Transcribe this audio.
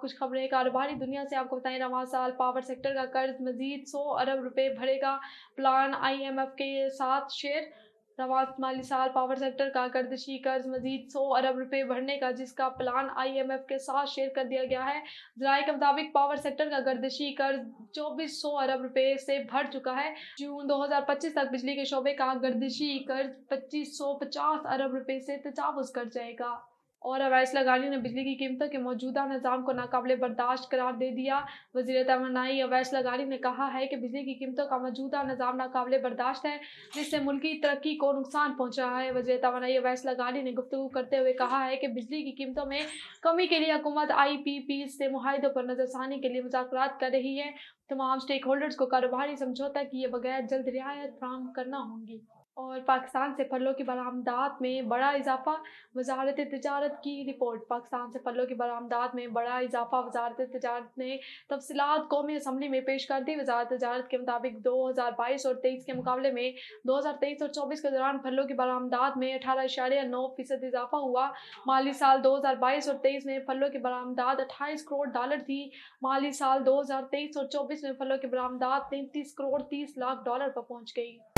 कुछ खबरें कारोबारी दुनिया से आपको बताएं। रवां साल पावर सेक्टर का कर्ज मजीद 100 अरब रुपए भरेगा, प्लान IMF के साथ शेयर। रवां माली साल पावर सेक्टर का गर्दिशी कर्ज मजीद 100 अरब रुपए भरने का, जिसका प्लान IMF के साथ शेयर कर दिया गया है। ज़राए के मुताबिक पावर सेक्टर का गर्दिशी कर्ज 2400 अरब रुपए से भर चुका है। जून 2025 तक बिजली के शोबे का गर्दिशी कर्ज 2550 अरब रुपए से तजावुज़ कर जाएगा। और अवैस लगानी ने बिजली की कीमतों के मौजूदा निज़ाम को नाकाबिले बर्दाश्त करार दे दिया। वज़ीर तवानाई अवैस लगानी ने कहा है कि बिजली की कीमतों का मौजूदा निज़ाम नाकाबिले बर्दाश्त है, जिससे मुल्की तरक्की को नुकसान पहुँच रहा है। वज़ीर तवानाई अवैस लगानी ने गुफ्तगू करते हुए कहा है कि बिजली की कीमतों में कमी के लिए हुकूमत IPP से मुआहिदों पर नज़रसानी के लिए मुज़ाकरात कर रही है। तमाम स्टेक होल्डर्स को कारोबारी समझौता किए बगैर जल्द रियायत फराहम करना होंगी। और पाकिस्तान से फलों की बरामदात में बड़ा इजाफा, वजारत तिजारत की रिपोर्ट। पाकिस्तान से फलों की बरामदात में बड़ा इजाफा, वजारत तिजारत ने तफसीलात कौमी असम्बली में पेश कर दी। वजारत तिजारत के मुताबिक 2022 और 23 के मुकाबले में 2023 और 24 के दौरान फलों की बरामदात में 18.9% इजाफा हुआ। माली साल 2022 और 23 में फलों की बरामदात 28 करोड़ डॉलर थी। माली साल 2023 और 24 में फलों की बरामदात 33 करोड़ 30 लाख डॉलर पर पहुँच गई।